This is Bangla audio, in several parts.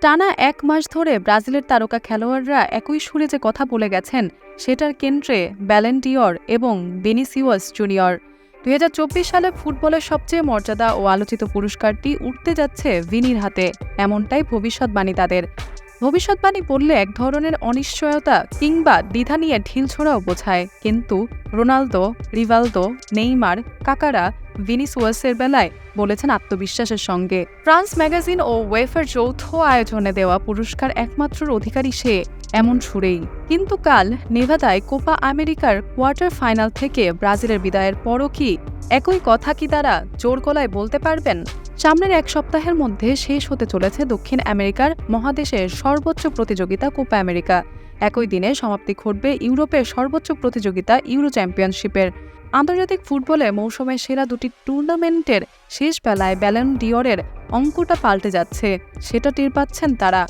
টানা ১ মাস ধরে ব্রাজিলের তারকা খেলোয়াড়রা একই সুরে যে কথা বলে গেছেন, সেটার কেন্দ্রে ব্যালন ডি'অর এবং ভিনিসিয়াস জুনিয়র। ২০২৪ সালে ফুটবলের সবচেয়ে মর্যাদা ও আলোচিত পুরস্কারটি উঠতে যাচ্ছে ভিনির হাতে, এমনটাই ভবিষ্যৎবাণী তাদের। ভবিষ্যৎবাণী বললে এক ধরনের অনিশ্চয়তা কিংবা দ্বিধা নিয়ে ঢিলছোড়াও বোঝায়, কিন্তু রোনালদো, রিভালদো, নেইমার, কাকারা, ভিনিসিয়াসের বেলায় বলেছেন আত্মবিশ্বাসের সঙ্গে, ফ্রান্স ম্যাগাজিন ও ওয়েফার যৌথ আয়োজনে দেওয়া পুরস্কার একমাত্র অধিকারী সে, এমন সুরেই। কিন্তু কাল নেভাদায় কোপা আমেরিকার কোয়ার্টার ফাইনাল থেকে ব্রাজিলের বিদায়ের পরও কি একই কথা কি তারা জোর গলায় বলতে পারবেন? সামনের এক সপ্তাহের মধ্যে শেষ হতে চলেছে দক্ষিণ আমেরিকার মহাদেশের সর্বোচ্চ প্রতিযোগিতা কোপা আমেরিকা। একই দিনে সমাপ্তি ঘটবে ইউরোপের সর্বোচ্চ প্রতিযোগিতা ইউরো চ্যাম্পিয়নশিপের। আন্তর্জাতিক ফুটবলে মৌসুমের সেরা দুটি টুর্নামেন্টের শেষ বেলায় ব্যালন ডি'অরের অঙ্কটা পাল্টে যাচ্ছে, সেটা টের পাচ্ছেন তারা।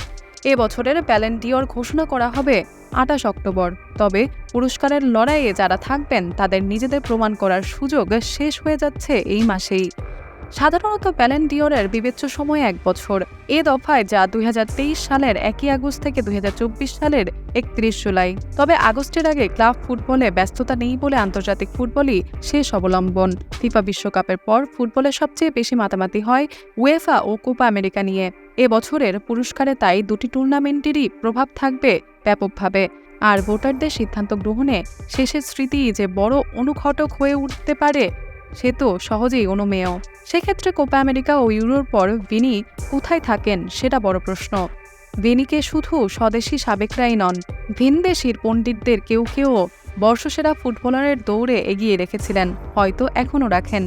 এ বছরের ব্যালন ডি'অর ঘোষণা করা হবে ২৮ অক্টোবর। তবে পুরস্কারের লড়াইয়ে যারা থাকবেন তাদের নিজেদের প্রমাণ করার সুযোগ শেষ হয়ে যাচ্ছে এই মাসেই। সাধারণত ব্যালন ডি'অরের বিবেচ্য সময় ১ বছর। এ দফায় যা ২০২৩ সালের ১ আগস্ট থেকে ২০২৪ সালের ৩১ জুলাই। তবে আগস্টের আগে ক্লাব ফুটবলে ব্যস্ততা নেই বলে আন্তর্জাতিক ফুটবলই শেষ অবলম্বন। ফিফা বিশ্বকাপের পর ফুটবলে সবচেয়ে বেশি মাতামাতি হয় উয়েফা ও কোপা আমেরিকা নিয়ে। এ বছরের পুরস্কারে তাই দুটি টুর্নামেন্টেরই প্রভাব থাকবে ব্যাপকভাবে। আর ভোটারদের সিদ্ধান্ত গ্রহণে শেষের স্মৃতিই যে বড় অনুঘটক হয়ে উঠতে পারে, সে তো সহজেই অনুমেয়। সেক্ষেত্রে কোপা আমেরিকা ও ইউরোর পর ভিনি কোথায় থাকেন সেটা বড় প্রশ্ন। ভিনিকে শুধু স্বদেশি সাবেকরাই নন, ভিনদেশির পণ্ডিতদের কেউ কেউ বর্ষসেরা ফুটবলারের দৌড়ে এগিয়ে রেখেছিলেন, হয়তো এখনও রাখেন।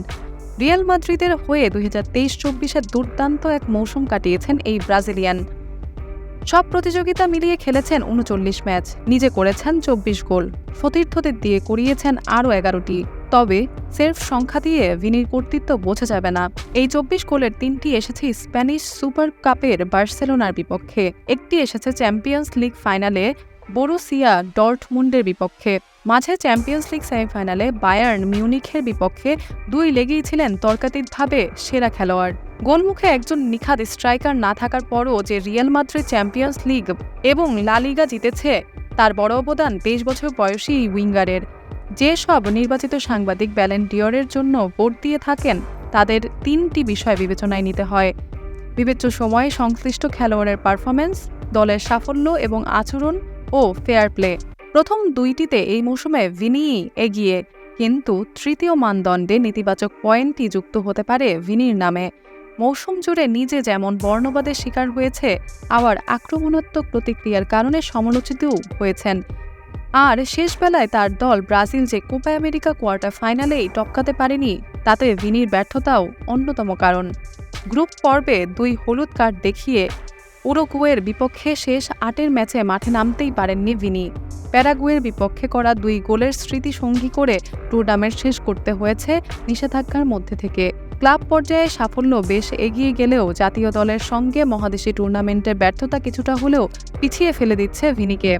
রিয়াল মাদ্রিদের হয়ে ২০২৩-২৪-এর দুর্দান্ত এক মৌসুম কাটিয়েছেন এই ব্রাজিলিয়ান। সব প্রতিযোগিতা মিলিয়ে খেলেছেন ৩৯ ম্যাচ, নিজে করেছেন ২৪ গোল, সতীর্থদের দিয়ে করিয়েছেন আরও ১১টি। তবে সের্ফ সংখ্যা দিয়ে ভিনির কর্তৃত্ব বোঝা যাবে না। এই ২৪ গোলের ৩টি এসেছে স্প্যানিশ সুপার কাপের বার্সেলোনার বিপক্ষে, একটি এসেছে চ্যাম্পিয়ন্স লিগ ফাইনালে বরুসিয়া ডর্টমুন্ডের বিপক্ষে। মাঝে চ্যাম্পিয়ন্স লিগ সেমিফাইনালে বায়ার্ন মিউনিখের বিপক্ষে ২ লেগেই ছিলেন তর্কাতীতভাবে সেরা খেলোয়াড়। গোলমুখে একজন নিখাদ স্ট্রাইকার না থাকার পরও যে রিয়াল মাদ্রিদ চ্যাম্পিয়ন্স লিগ এবং লা লিগা জিতেছে, তার বড় অবদান ২৩ বছর বয়সী এই উইঙ্গারের। যে সব নির্বাচিত সাংবাদিক ব্যালন ডি'অরের জন্য ভোট দিয়ে থাকেন, তাদের ৩টি বিষয় বিবেচনায় নিতে হয়। বিবেচ্য সময়ে সংশ্লিষ্ট খেলোয়াড়ের পারফরম্যান্স, দলের সাফল্য এবং আচরণ ও ফেয়ার প্লে। প্রথম দুইটিতে এই মৌসুমে ভিনিই এগিয়ে, কিন্তু তৃতীয় মানদণ্ডে নেতিবাচক পয়েন্টই যুক্ত হতে পারে ভিনির নামে। মৌসুম জুড়ে নিজে যেমন বর্ণবাদের শিকার হয়েছে, আবার আক্রমণাত্মক প্রতিক্রিয়ার কারণে সমালোচিতও হয়েছেন। আর শেষ বেলায় তার দল ব্রাজিল যে কোপা আমেরিকা কোয়ার্টার ফাইনালেই টপকাতে পারেনি, তাতে ভিনির ব্যর্থতাও অন্যতম কারণ। গ্রুপ পর্বে ২ হলুদ কার্ড দেখিয়ে উরুগুয়ের বিপক্ষে শেষ ৮-এর ম্যাচে মাঠে নামতেই পারেননি ভিনি। প্যারাগুয়ের বিপক্ষে করা ২ গোলের স্মৃতি সঙ্গী করে টুর্নামেন্ট শেষ করতে হয়েছে নিষেধাজ্ঞার মধ্যে থেকে। ক্লাব পর্যায়ে সাফল্য বেশ এগিয়ে গেলেও জাতীয় দলের সঙ্গে মহাদেশি টুর্নামেন্টের ব্যর্থতা কিছুটা হলেও পিছিয়ে ফেলে দিচ্ছে ভিনিকে।